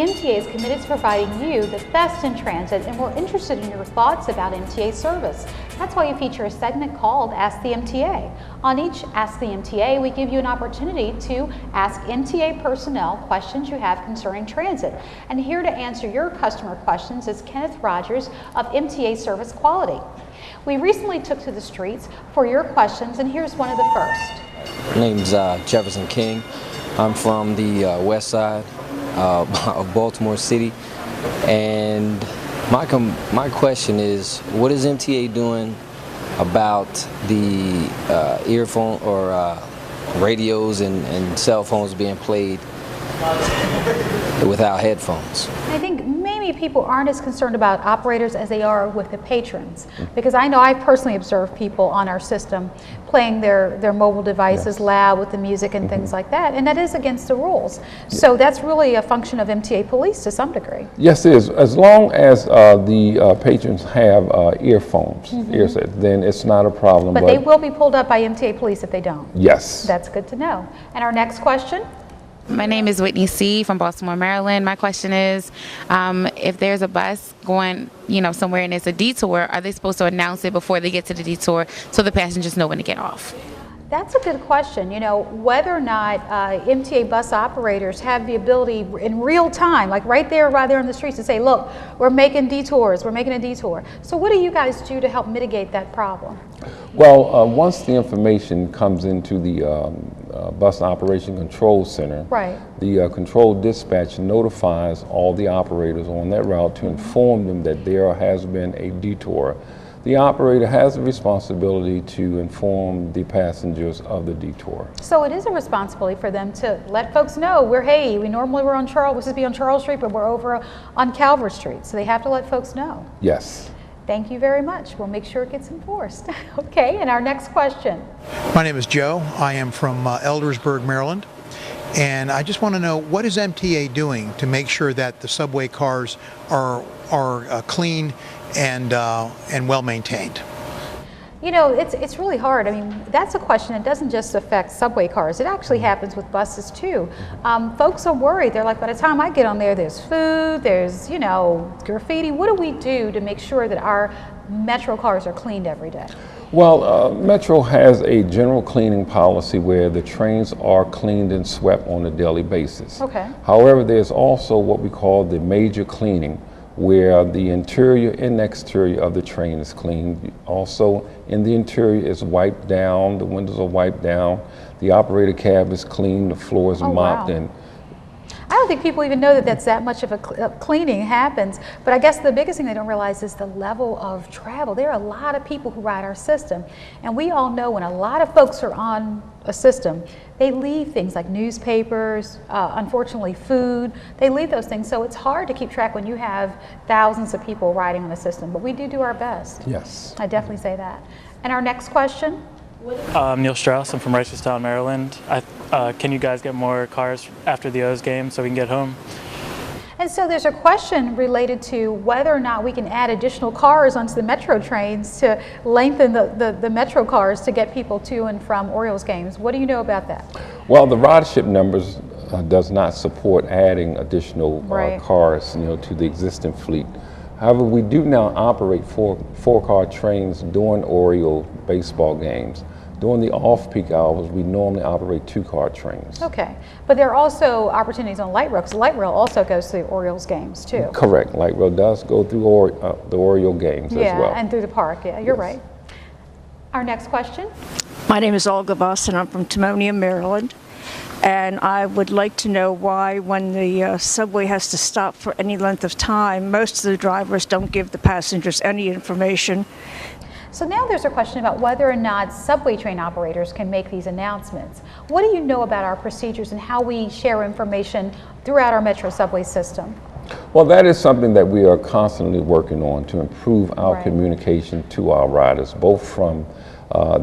MTA is committed to providing you the best in transit, and we're interested in your thoughts about MTA service. That's why you feature a segment called Ask the MTA. On each Ask the MTA, we give you an opportunity to ask MTA personnel questions you have concerning transit. And here to answer your customer questions is Kenneth Rogers of MTA Service Quality. We recently took to the streets for your questions, and here's one of the first. My name's Jefferson King. I'm from the west side of Baltimore City, and my question is, what is MTA doing about the earphone or radios and cell phones being played without headphones? I think maybe people aren't as concerned about operators as they are with the patrons, because I know I've personally observed people on our system playing their mobile devices loud with the music and things like that, and that is against the rules. So that's really a function of MTA police to some degree. Yes, it is. As long as the patrons have earphones, earsets, then it's not a problem. But they will be pulled up by MTA police if they don't. Yes. That's good to know. And our next question? My name is Whitney C. from Baltimore, Maryland. My question is, if there's a bus going, somewhere and it's a detour, are they supposed to announce it before they get to the detour so the passengers know when to get off? That's a good question. Whether or not MTA bus operators have the ability in real time, like right there on the streets, to say, look, we're making detours, we're making a detour. So what do you guys do to help mitigate that problem? Well, once the information comes into the bus operation control center, the control dispatch notifies all the operators on that route to inform them that there has been a detour. The operator has the responsibility to inform the passengers of the detour. So it is a responsibility for them to let folks know we normally we're on Charles, we're supposed to be on Charles Street, but we're over on Calvert Street. So they have to let folks know. Yes. Thank you very much. We'll make sure it gets enforced. Okay, and our next question. My name is Joe. I am from Eldersburg, Maryland. And I just want to know, what is MTA doing to make sure that the subway cars are clean and well maintained? It's really hard. I mean, that's a question that doesn't just affect subway cars. It actually happens with buses too. Folks are worried. They're like, by the time I get on there, there's food, there's, graffiti. What do we do to make sure that our Metro cars are cleaned every day? Well, Metro has a general cleaning policy where the trains are cleaned and swept on a daily basis. Okay. However, there's also what we call the major cleaning, where the interior and exterior of the train is cleaned. Also, in the interior is wiped down, the windows are wiped down, the operator cab is cleaned, the floor is mopped. Wow. I don't think people even know that much of a cleaning happens, but I guess the biggest thing they don't realize is the level of travel. There are a lot of people who ride our system, and we all know when a lot of folks are on a system, they leave things like newspapers, unfortunately food, they leave those things, so it's hard to keep track when you have thousands of people riding on the system, but we do our best. Yes. I definitely say that. And our next question? I'm Neil Strauss. I'm from Reisterstown, Maryland. Can you guys get more cars after the O's game so we can get home? And so there's a question related to whether or not we can add additional cars onto the Metro trains to lengthen the Metro cars to get people to and from Orioles games. What do you know about that? Well, the ridership numbers does not support adding additional cars, to the existing fleet. However, we do now operate four-car trains during Oriole baseball games. During the off-peak hours, we normally operate 2-car trains. Okay, but there are also opportunities on light rail, because light rail also goes to the Orioles games too. Correct, light rail does go through the Oriole games as well. Yeah, and through the park, you're right. Our next question. My name is Olga Voss, and I'm from Timonium, Maryland. And I would like to know why, when the subway has to stop for any length of time, most of the drivers don't give the passengers any information. So now there's a question about whether or not subway train operators can make these announcements. What do you know about our procedures and how we share information throughout our Metro subway system? Well, that is something that we are constantly working on to improve our communication to our riders, both from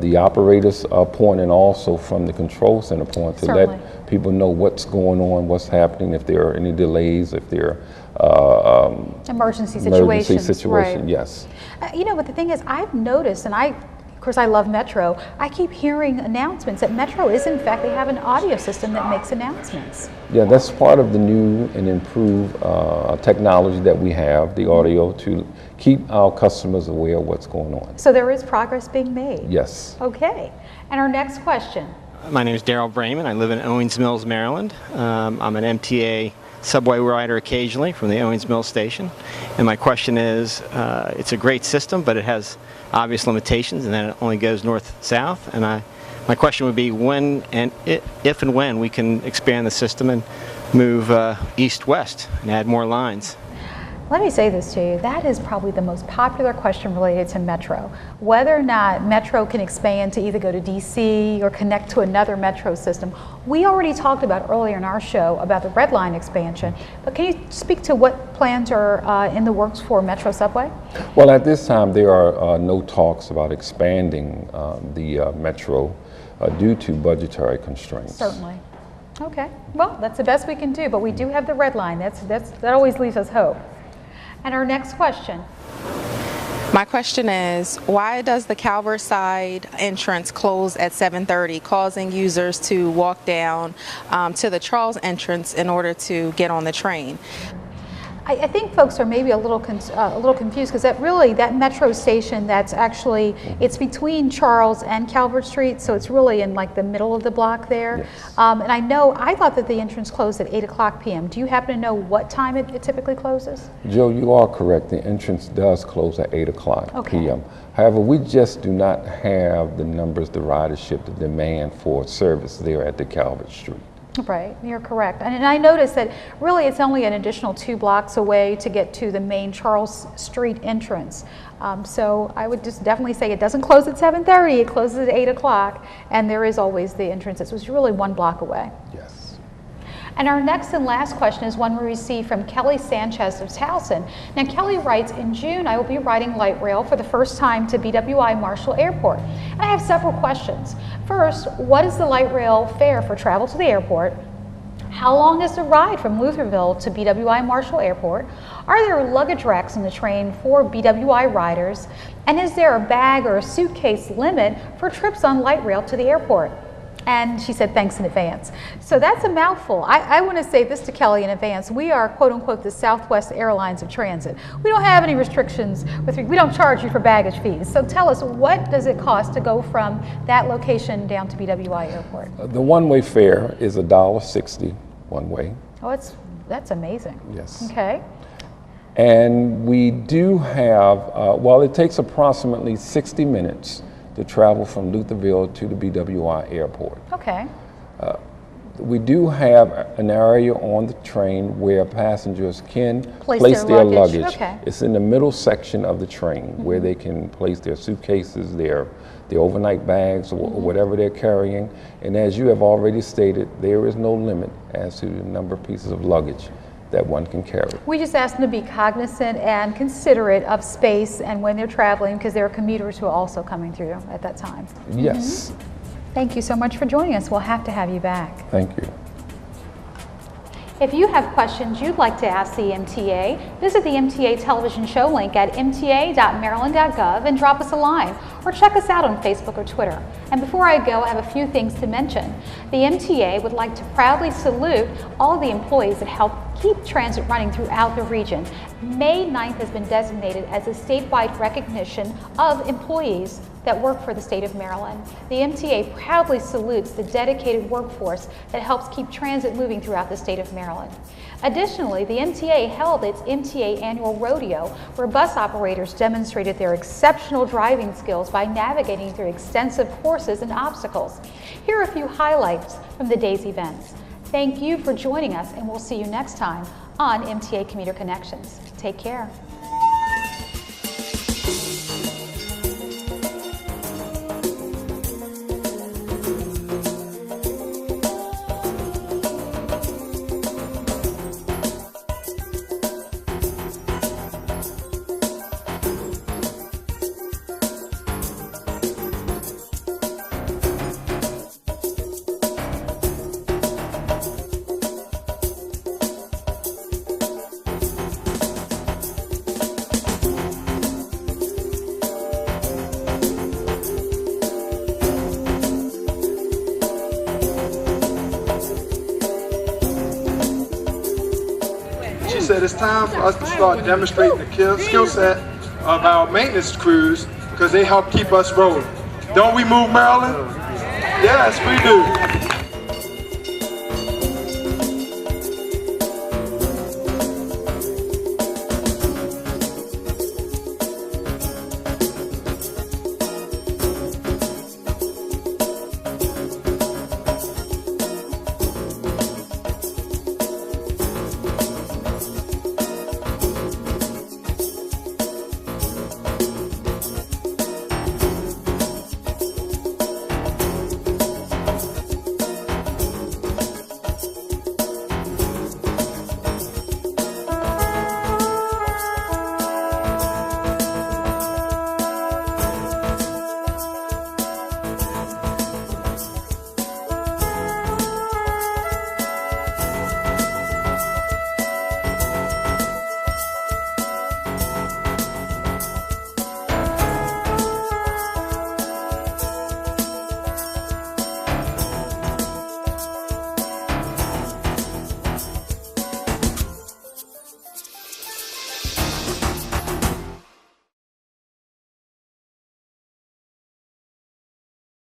the operator's point and also from the control center point, to let people know what's going on, what's happening, if there are any delays, if there are emergency situations. Yes. But the thing is, I've noticed, and I Of course, I love Metro. I keep hearing announcements that Metro is, in fact, they have an audio system that makes announcements. Yeah, that's part of the new and improved technology that we have, the audio, to keep our customers aware of what's going on. So there is progress being made? Yes. Okay. And our next question. My name is Daryl Brayman. I live in Owings Mills, Maryland. I'm an MTA subway rider occasionally from the Owings Mills station. And my question is, it's a great system, but it has obvious limitations, and then it only goes north-south. And my question would be when and if and when we can expand the system and move east-west and add more lines. Let me say this to you, that is probably the most popular question related to Metro. Whether or not Metro can expand to either go to DC or connect to another Metro system. We already talked about earlier in our show about the Red Line expansion, but can you speak to what plans are in the works for Metro Subway? Well, at this time there are no talks about expanding the Metro due to budgetary constraints. Certainly. Okay, well, that's the best we can do, but we do have the Red Line. That always leaves us hope. And our next question. My question is, why does the Calvert side entrance close at 7:30, causing users to walk down to the Charles entrance in order to get on the train? I think folks are maybe a little confused because that Metro station, that's actually, it's between Charles and Calvert Street, so it's really in like the middle of the block there. Yes. And I thought that the entrance closed at 8 o'clock p.m. Do you happen to know what time it typically closes? Joe, you are correct. The entrance does close at 8 o'clock p.m. However, we just do not have the numbers, the ridership, the demand for service there at the Calvert Street. Right, you're correct. And I noticed that really it's only an additional 2 blocks away to get to the main Charles Street entrance. So I would just definitely say it doesn't close at 7:30, it closes at 8 o'clock, and there is always the entrance. It's really 1 block away. Yes. And our next and last question is one we received from Kelly Sanchez of Towson. Now Kelly writes, in June I will be riding light rail for the first time to BWI Marshall Airport. And I have several questions. First, what is the light rail fare for travel to the airport? How long is the ride from Lutherville to BWI Marshall Airport? Are there luggage racks on the train for BWI riders? And is there a bag or a suitcase limit for trips on light rail to the airport? And she said, thanks in advance. So that's a mouthful. I want to say this to Kelly in advance. We are, quote unquote, the Southwest Airlines of transit. We don't have any restrictions. We don't charge you for baggage fees. So tell us, what does it cost to go from that location down to BWI Airport? The one-way fare is $1.60 one way. Oh, that's amazing. Yes. Okay. And we do have, well, it takes approximately 60 minutes to travel from Lutherville to the BWI Airport. Okay. We do have an area on the train where passengers can place their their luggage. Okay. It's in the middle section of the train where they can place their suitcases, their overnight bags, or whatever they're carrying. And as you have already stated, there is no limit as to the number of pieces of luggage that one can carry. We just ask them to be cognizant and considerate of space and when they're traveling, because there are commuters who are also coming through at that time. Yes. Thank you so much for joining us. We'll have to have you back. Thank you. If you have questions you'd like to ask the MTA, visit the MTA television show link at mta.maryland.gov and drop us a line, or check us out on Facebook or Twitter. And before I go, I have a few things to mention. The MTA would like to proudly salute all of the employees that help keep transit running throughout the region. May 9th has been designated as a statewide recognition of employees that work for the state of Maryland. The MTA proudly salutes the dedicated workforce that helps keep transit moving throughout the state of Maryland. Additionally, the MTA held its MTA annual rodeo, where bus operators demonstrated their exceptional driving skills by navigating through extensive courses and obstacles. Here are a few highlights from the day's events. Thank you for joining us, and we'll see you next time on MTA Commuter Connections. Take care. said it's time for us to start demonstrating the skill set of our maintenance crews because they help keep us rolling. Don't we move Maryland? Yes, we do.